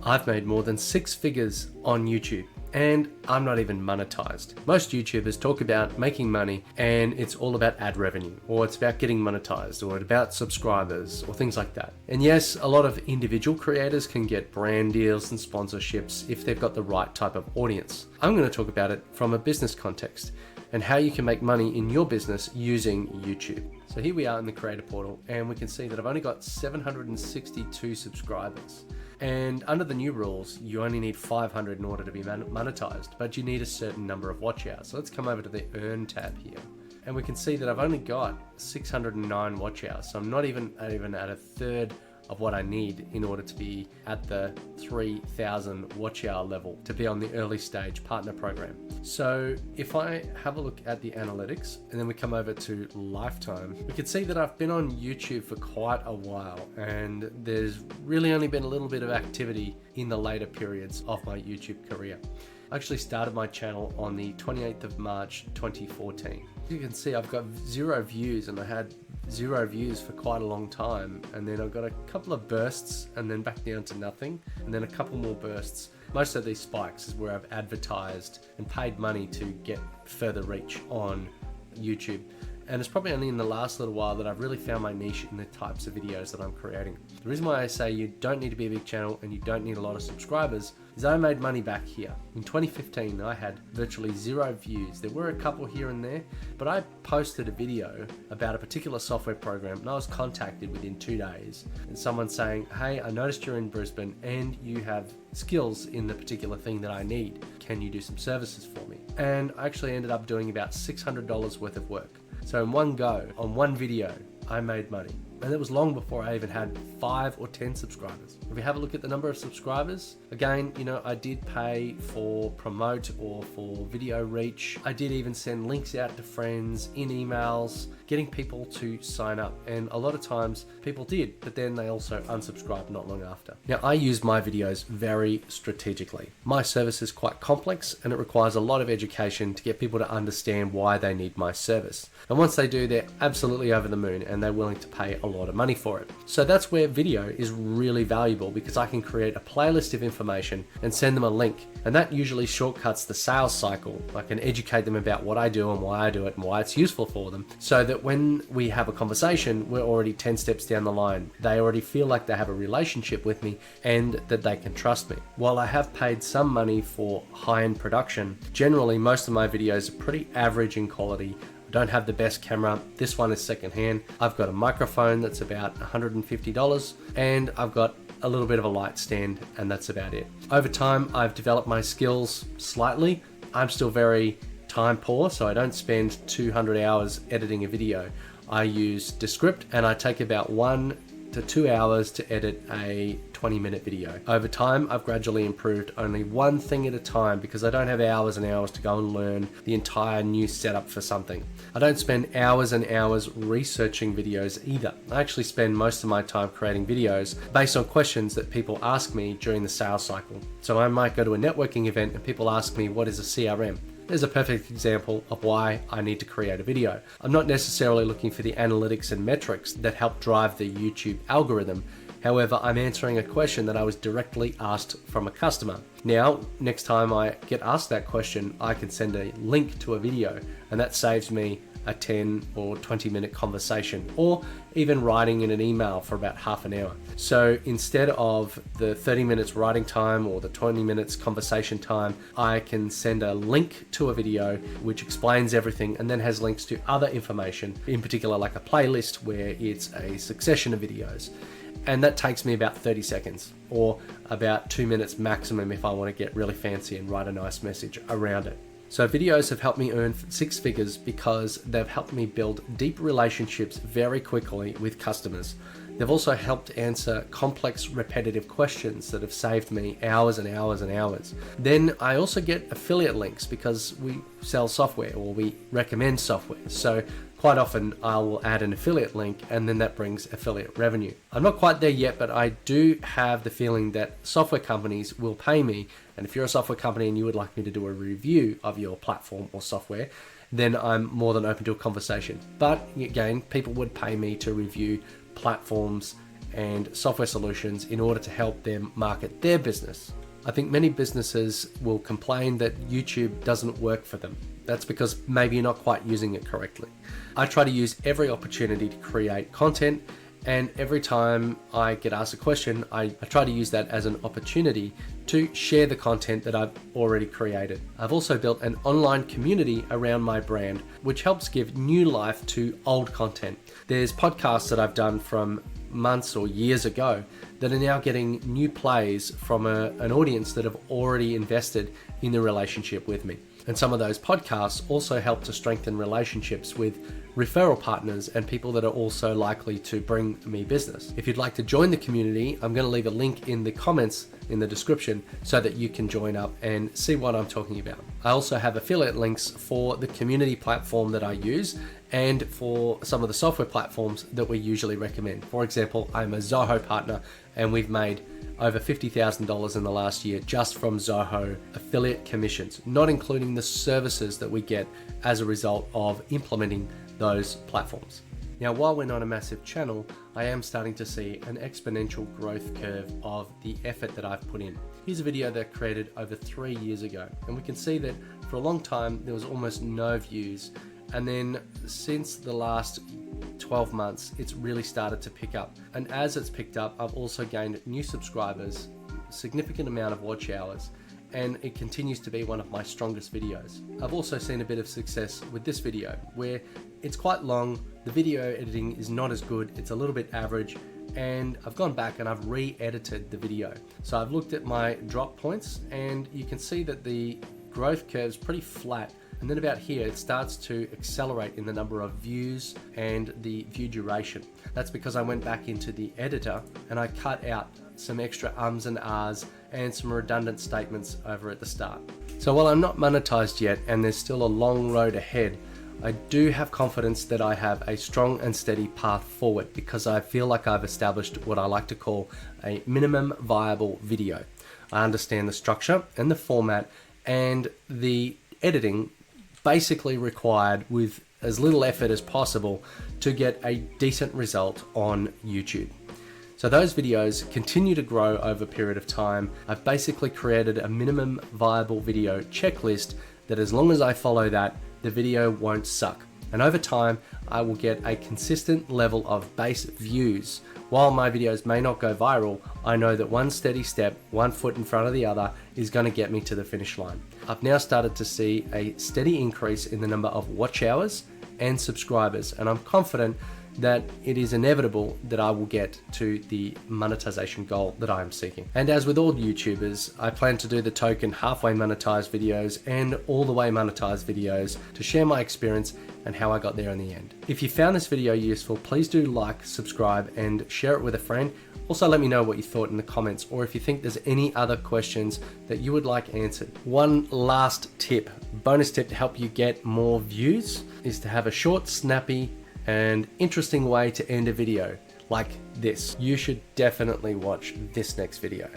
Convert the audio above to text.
I've made more than 6 figures on YouTube, and I'm not even monetized. Most YouTubers talk about making money and it's all about ad revenue, or it's about getting monetized, or it's about subscribers, or things like that. And yes, a lot of individual creators can get brand deals and sponsorships if they've got the right type of audience. I'm going to talk about it from a business context and how you can make money in your business using YouTube. So here we are in the creator portal, and we can see that I've only got 762 subscribers. And under the new rules, you only need 500 in order to be monetized, but you need a certain number of watch hours. So let's come over to the Earn tab here. And we can see that I've only got 609 watch hours. So I'm not even at a third of what I need in order to be at the 3,000 watch hour level to be on the early stage partner program. So if I have a look at the analytics and then we come over to lifetime, we can see that I've been on YouTube for quite a while, and there's really only been a little bit of activity in the later periods of my YouTube career. I actually started my channel on the 28th of March 2014. You can see I've got 0 views, and I had 0 views for quite a long time, and then I've got a couple of bursts and then back down to nothing, and then a couple more bursts. Most of these spikes is where I've advertised and paid money to get further reach on YouTube. And it's probably only in the last little while that I've really found my niche in the types of videos that I'm creating. The reason why I say you don't need to be a big channel and you don't need a lot of subscribers is I made money back here. In 2015, I had virtually 0 views. There were a couple here and there, but I posted a video about a particular software program, and I was contacted within 2 days. And someone saying, hey, I noticed you're in Brisbane and you have skills in the particular thing that I need. Can you do some services for me? And I actually ended up doing about $600 worth of work. So in one go, on one video, I made money. And it was long before I even had 5 or 10 subscribers. If we have a look at the number of subscribers, again, I did pay for promote or for video reach. I did even send links out to friends in emails, getting people to sign up. And a lot of times people did, but then they also unsubscribed not long after. Now, I use my videos very strategically. My service is quite complex, and it requires a lot of education to get people to understand why they need my service. And once they do, they're absolutely over the moon, and they're willing to pay a lot of money for it. So that's where video is really valuable, because I can create a playlist of information and send them a link, and that usually shortcuts the sales cycle. I can educate them about what I do and why I do it and why it's useful for them, so that when we have a conversation, we're already 10 steps down the line. They already feel like they have a relationship with me and that they can trust me. While I have paid some money for high-end production, generally most of my videos are pretty average in quality. Don't have the best camera. This one is secondhand. I've got a microphone that's about $150, and I've got a little bit of a light stand, and that's about it. Over time, I've developed my skills slightly. I'm still very time poor, so I don't spend 200 hours editing a video. I use Descript, and I take about 1 to 2 hours to edit a 20-minute video. Over time, I've gradually improved only one thing at a time, because I don't have hours and hours to go and learn the entire new setup for something. I don't spend hours and hours researching videos either. I actually spend most of my time creating videos based on questions that people ask me during the sales cycle. So I might go to a networking event and people ask me, what is a CRM? There's a perfect example of why I need to create a video. I'm not necessarily looking for the analytics and metrics that help drive the YouTube algorithm. However, I'm answering a question that I was directly asked from a customer. Now, next time I get asked that question, I can send a link to a video, and that saves me a 10 or 20-minute conversation, or even writing in an email for about half an hour. So instead of the 30 minutes writing time or the 20 minutes conversation time, I can send a link to a video which explains everything and then has links to other information, in particular like a playlist where it's a succession of videos. And that takes me about 30 seconds or about 2 minutes maximum if I want to get really fancy and write a nice message around it. So videos have helped me earn 6 figures because they've helped me build deep relationships very quickly with customers. They've also helped answer complex, repetitive questions that have saved me hours and hours and hours. Then I also get affiliate links because we sell software or we recommend software. So quite often I will add an affiliate link and then that brings affiliate revenue. I'm not quite there yet, but I do have the feeling that software companies will pay me. And if you're a software company and you would like me to do a review of your platform or software, then I'm more than open to a conversation. But again, people would pay me to review platforms and software solutions in order to help them market their business. I think many businesses will complain that YouTube doesn't work for them. That's because maybe you're not quite using it correctly. I try to use every opportunity to create content, and every time I get asked a question, I try to use that as an opportunity to share the content that I've already created. I've also built an online community around my brand, which helps give new life to old content. There's podcasts that I've done from months or years ago that are now getting new plays from an audience that have already invested in the relationship with me. And some of those podcasts also help to strengthen relationships with referral partners and people that are also likely to bring me business. If you'd like to join the community, I'm going to leave a link in the comments in the description so that you can join up and see what I'm talking about. I also have affiliate links for the community platform that I use and for some of the software platforms that we usually recommend. For example, I'm a Zoho partner and we've made over $50,000 in the last year just from Zoho affiliate commissions, not including the services that we get as a result of implementing those platforms. Now, while we're not a massive channel, I am starting to see an exponential growth curve of the effort that I've put in. Here's a video that I created over 3 years ago, and we can see that for a long time there was almost no views, and then since the last 12 months it's really started to pick up. And as it's picked up, I've also gained new subscribers, a significant amount of watch hours, and it continues to be one of my strongest videos. I've also seen a bit of success with this video where it's quite long, the video editing is not as good, it's a little bit average, and I've gone back and I've re-edited the video. So I've looked at my drop points and you can see that the growth curve is pretty flat, and then about here it starts to accelerate in the number of views and the view duration. That's because I went back into the editor and I cut out some extra ums and ahs and some redundant statements over at the start. So while I'm not monetized yet and there's still a long road ahead, I do have confidence that I have a strong and steady path forward because I feel like I've established what I like to call a minimum viable video. I understand the structure and the format and the editing basically required with as little effort as possible to get a decent result on YouTube. So those videos continue to grow over a period of time. I've basically created a minimum viable video checklist that as long as I follow that, the video won't suck. And over time, I will get a consistent level of base views. While my videos may not go viral, I know that one steady step, one foot in front of the other, is going to get me to the finish line. I've now started to see a steady increase in the number of watch hours and subscribers, and I'm confident that it is inevitable that I will get to the monetization goal that I am seeking. And as with all YouTubers, I plan to do the token halfway monetized videos and all the way monetized videos to share my experience and how I got there in the end. If you found this video useful, please do like, subscribe, and share it with a friend. Also, let me know what you thought in the comments, or if you think there's any other questions that you would like answered. One last tip, bonus tip to help you get more views, is to have a short, snappy, and interesting way to end a video like this. You should definitely watch this next video.